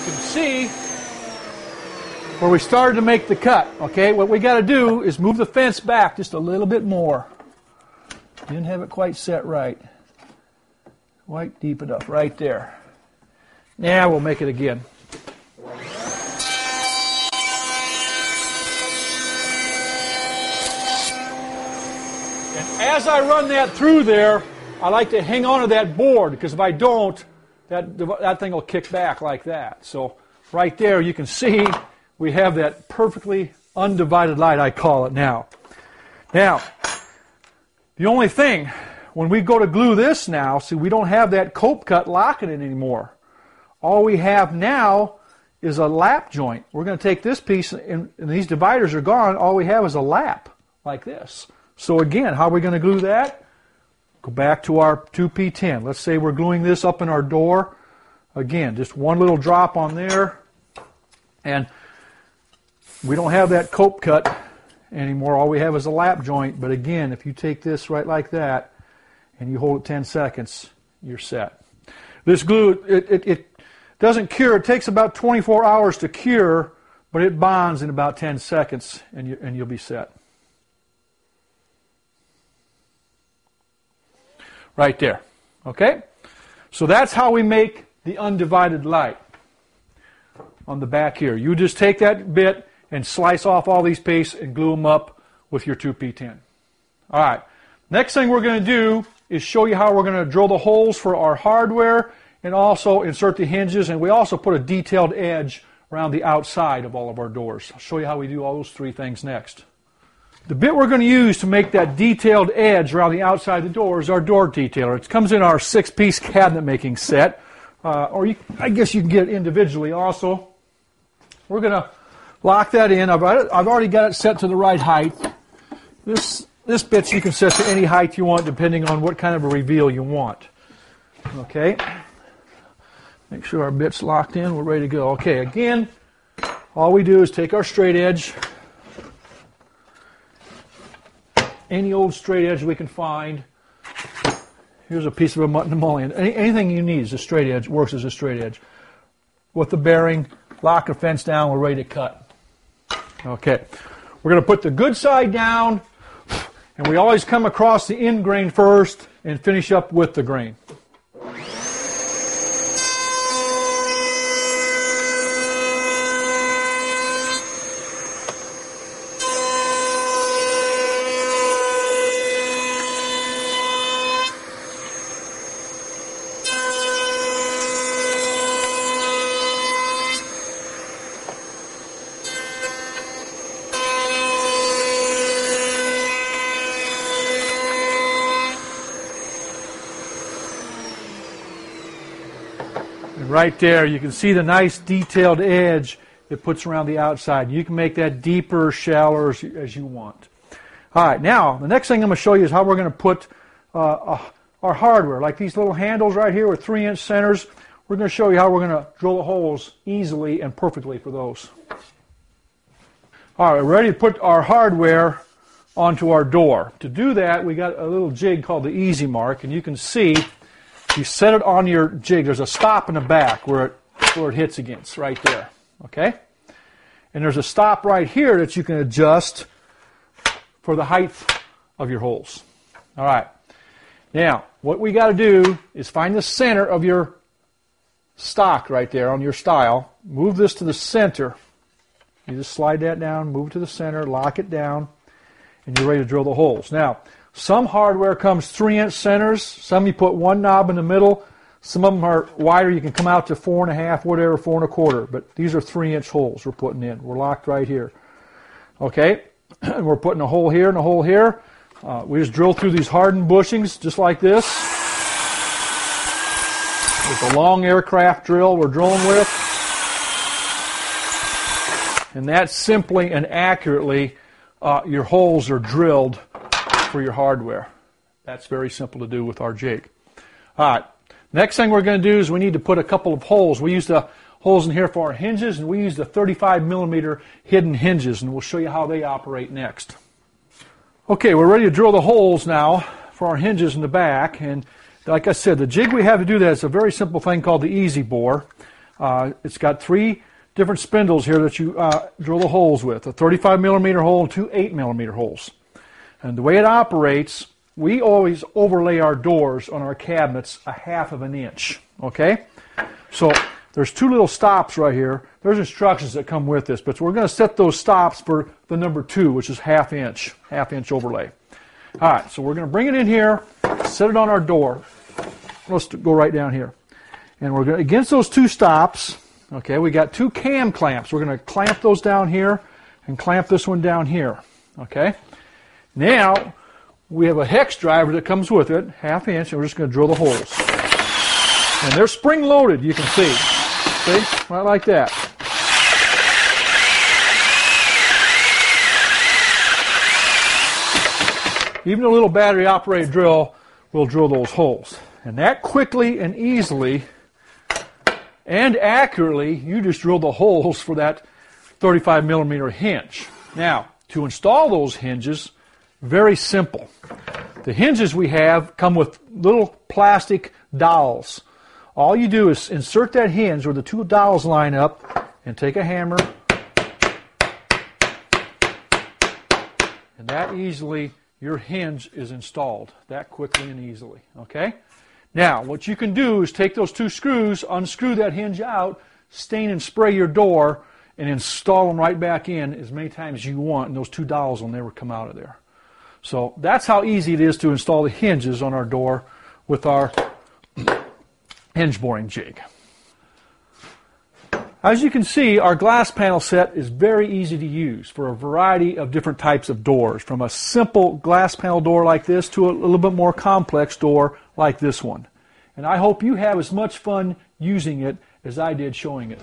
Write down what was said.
can see where we started to make the cut. Okay, what we got to do is move the fence back just a little bit more. Didn't have it quite set right. Quite deep enough, right there. Now we'll make it again. And as I run that through there, I like to hang on to that board, because if I don't, that thing will kick back like that. So right there you can see we have that perfectly undivided light, I call it now. Now, the only thing, when we go to glue this now, see, we don't have that cope cut locking it anymore. All we have now is a lap joint. We're going to take this piece, and these dividers are gone. All we have is a lap like this. So again, how are we going to glue that? Go back to our 2P10. Let's say we're gluing this up in our door. Again, just one little drop on there. And we don't have that cope cut anymore. All we have is a lap joint. But again, if you take this right like that and you hold it 10 seconds, you're set. This glue, it doesn't cure. It takes about 24 hours to cure, but it bonds in about 10 seconds, and you'll be set. Right there. Okay? So that's how we make the undivided light on the back here. You just take that bit and slice off all these pieces and glue them up with your 2P10. All right. Next thing we're going to do is show you how we're going to drill the holes for our hardware and also insert the hinges. And we also put a detailed edge around the outside of all of our doors. I'll show you how we do all those three things next. The bit we're going to use to make that detailed edge around the outside of the door is our door detailer. It comes in our 6-piece cabinet making set, I guess you can get it individually also. We're going to lock that in. I've already got it set to the right height. This bit you can set to any height you want depending on what kind of a reveal you want. Okay. Make sure our bit's locked in. We're ready to go. Okay, again, all we do is take our straight edge, any old straight edge we can find. Here's a piece of a mullion. Anything you need is a straight edge, works as a straight edge. With the bearing, lock the fence down, we're ready to cut. Okay, we're going to put the good side down, and we always come across the end grain first and finish up with the grain. Right there, you can see the nice detailed edge it puts around the outside. You can make that deeper or shallower as you want. All right, now, the next thing I'm going to show you is how we're going to put our hardware, like these little handles right here with 3-inch centers. We're going to show you how we're going to drill the holes easily and perfectly for those. All right, we're ready to put our hardware onto our door. To do that, we got a little jig called the Easy Mark, and you can see you set it on your jig. There's a stop in the back where it hits against, right there. Okay? And there's a stop right here that you can adjust for the height of your holes. All right. Now, what we got to do is find the center of your stock right there on your stile. Move this to the center. You just slide that down, move it to the center, lock it down, and you're ready to drill the holes. Now, some hardware comes 3-inch centers. Some you put one knob in the middle. Some of them are wider. You can come out to 4.5, whatever, 4 1/4. But these are 3-inch holes we're putting in. We're locked right here. Okay, and we're putting a hole here and a hole here. We just drill through these hardened bushings just like this. With a long aircraft drill we're drilling with. And that simply and accurately, your holes are drilled for your hardware. That's very simple to do with our jig. All right. Next thing we're going to do is we need to put a couple of holes. We use the holes in here for our hinges, and we use the 35mm hidden hinges, and we'll show you how they operate next. Okay, we're ready to drill the holes now for our hinges in the back, and like I said, the jig we have to do that is a very simple thing called the Easy Bore. It's got 3 different spindles here that you drill the holes with, a 35 millimeter hole and 2 8 millimeter holes. And the way it operates, we always overlay our doors on our cabinets a 1/2 inch, okay? So there's 2 little stops right here. There's instructions that come with this, but we're going to set those stops for the number 2, which is 1/2 inch overlay. All right, so we're going to bring it in here, set it on our door. Let's go right down here. And we're going to, against those 2 stops, okay, we got 2 cam clamps. We're going to clamp those down here and clamp this one down here, okay? Now, we have a hex driver that comes with it, 1/2 inch, and we're just going to drill the holes. And they're spring-loaded, you can see. See? Right like that. Even a little battery-operated drill will drill those holes. And that quickly and easily and accurately, you just drill the holes for that 35 millimeter hinge. Now, to install those hinges, very simple. The hinges we have come with little plastic dowels. All you do is insert that hinge where the 2 dowels line up and take a hammer, and that easily your hinge is installed, that quickly and easily, okay? Now, what you can do is take those 2 screws, unscrew that hinge out, stain and spray your door, and install them right back in as many times as you want, and those 2 dowels will never come out of there. So that's how easy it is to install the hinges on our door with our hinge boring jig. As you can see, our glass panel set is very easy to use for a variety of different types of doors, from a simple glass panel door like this to a little bit more complex door like this one. And I hope you have as much fun using it as I did showing it.